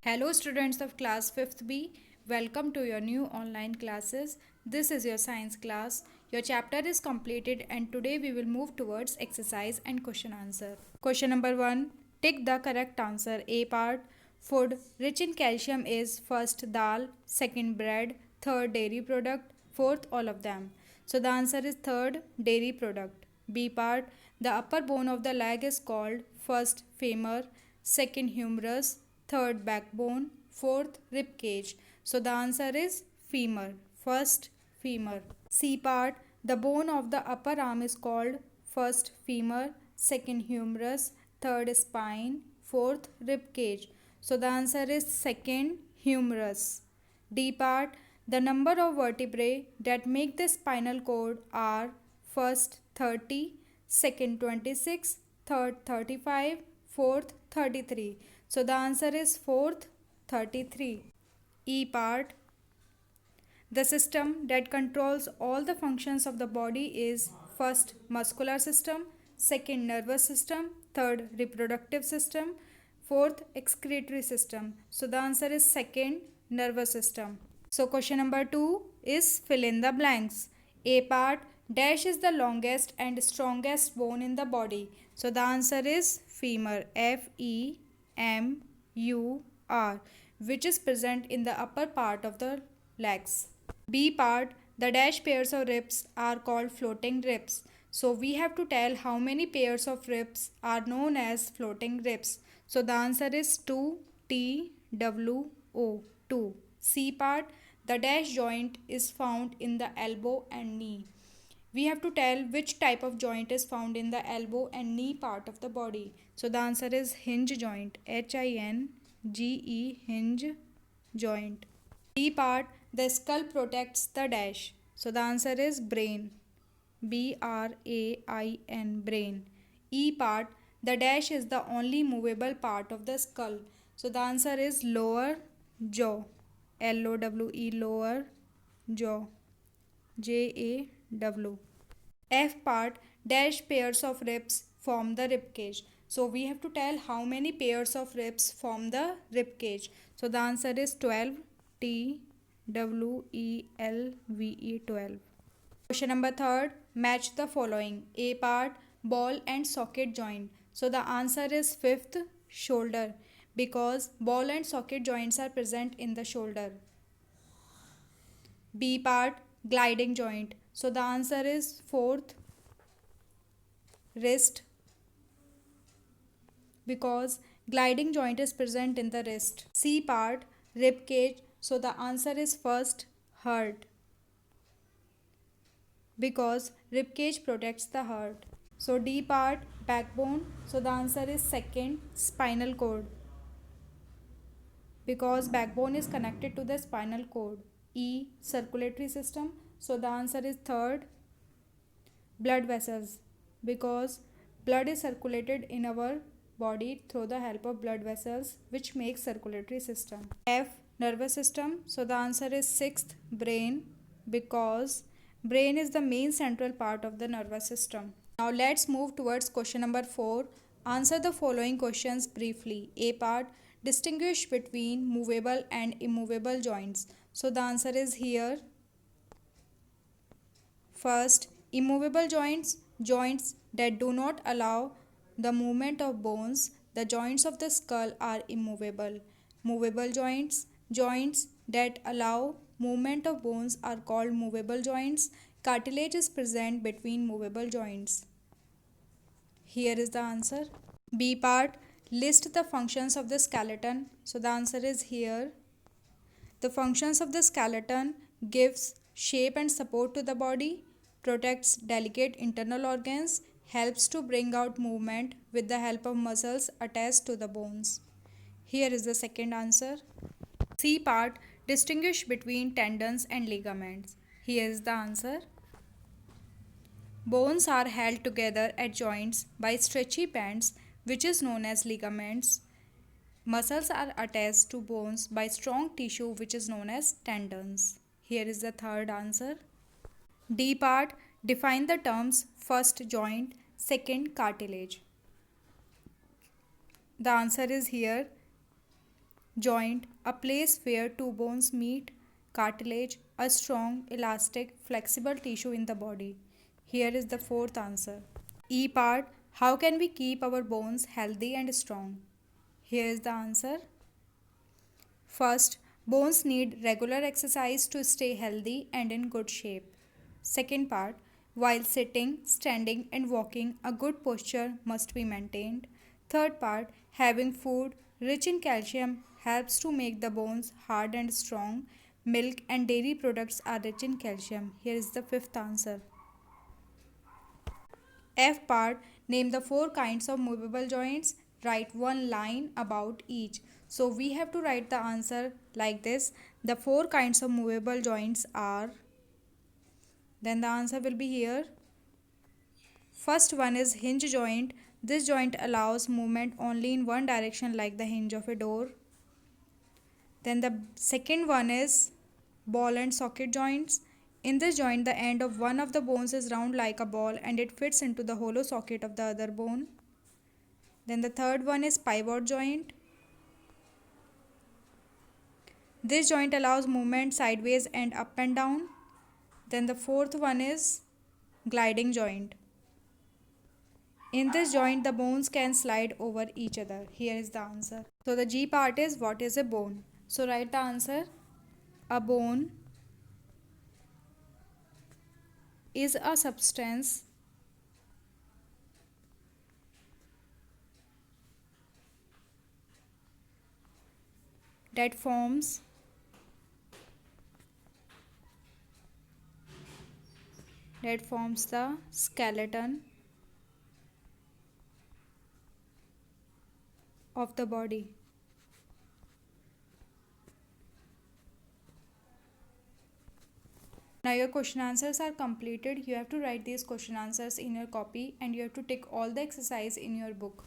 Hello students of class 5th B, welcome to your new online classes. This is your science class. Your chapter is completed and today we will move towards exercise and question answer. Question number 1. Tick the correct answer. A part. Food rich in calcium is first dal, second bread, third dairy product, fourth all of them. So the answer is third dairy product. B part. The upper bone of the leg is called first femur, second humerus, third backbone, fourth rib cage. So the answer is femur. First femur. C part. The bone of the upper arm is called first femur, second humerus, third spine, fourth rib cage. So the answer is second humerus. D part. The number of vertebrae that make the spinal cord are first 30, second 26, third 35, fourth 33. So the answer is fourth 33. E part. The system that controls all the functions of the body is first muscular system, second nervous system, third reproductive system, fourth excretory system. So the answer is second nervous system. So question number 2 is fill in the blanks. A part. Dash is the longest and strongest bone in the body. So the answer is femur. Femur, which is present in the upper part of the legs. B part. The dash pairs of ribs are called floating ribs. So we have to tell how many pairs of ribs are known as floating ribs. So the answer is 2 T W O 2. C part. The dash joint is found in the elbow and knee. We have to tell which type of joint is found in the elbow and knee part of the body. So the answer is hinge joint. Hinge, hinge joint. D part. The skull protects the dash. So the answer is brain. Brain, brain. E part. The dash is the only movable part of the skull. So the answer is lower jaw. LOWE, lower jaw. JAW. F part. Dash pairs of ribs form the rib cage. So we have to tell how many pairs of ribs form the rib cage. So the answer is 12. TWELVE 12. Question number 3. Match the following. A part. Ball and socket joint. So the answer is fifth, shoulder, because ball and socket joints are present in the shoulder. B part. Gliding joint. So the answer is fourth, wrist, because gliding joint is present in the wrist. C part. Rib cage. So the answer is first, heart, because rib cage protects the heart. So D part. Backbone. So the answer is second, spinal cord, because backbone is connected to the spinal cord. E. Circulatory system. So the answer is third, blood vessels, because blood is circulated in our body through the help of blood vessels, which makes circulatory system. F. Nervous system. So the answer is sixth, brain, because brain is the main central part of the nervous system. Now let's move towards question number 4. Answer the following questions briefly. A part. Distinguish between movable and immovable joints. So the answer is here. First, immovable joints, joints that do not allow the movement of bones. The joints of the skull are immovable. Movable joints, joints that allow movement of bones are called movable joints. Cartilage is present between movable joints. Here is the answer. B part. List the functions of the skeleton. So the answer is here. The functions of the skeleton gives shape and support to the body, protects delicate internal organs, helps to bring out movement with the help of muscles attached to the bones. Here is the second answer. C part. Distinguish between tendons and ligaments. Here is the answer. Bones are held together at joints by stretchy bands, which is known as ligaments. Muscles are attached to bones by strong tissue, which is known as tendons. Here is the third answer. D part. Define the terms first joint, second cartilage. The answer is here. Joint, a place where two bones meet. Cartilage, a strong, elastic, flexible tissue in the body. Here is the fourth answer. E part, how can we keep our bones healthy and strong? Here is the answer. First, bones need regular exercise to stay healthy and in good shape. Second part, while sitting, standing, and walking, a good posture must be maintained. Third part, having food rich in calcium helps to make the bones hard and strong. Milk and dairy products are rich in calcium. Here is the fifth answer. F part, name the four kinds of movable joints. Write one line about each. So we have to write the answer like this. The four kinds of movable joints are, then the answer will be here. First one is hinge joint. This joint allows movement only in one direction like the hinge of a door. Then the second one is ball and socket joints. In this joint, the end of one of the bones is round like a ball and it fits into the hollow socket of the other bone. Then the third one is pivot joint. This joint allows movement sideways and up and down. Then the fourth one is gliding joint. In this joint, the bones can slide over each other. Here is the answer. So the G part is, what is a bone? So write the answer. A bone is a substance that forms the skeleton of the body. Now your question answers are completed. You have to write these question answers in your copy and you have to take all the exercise in your book.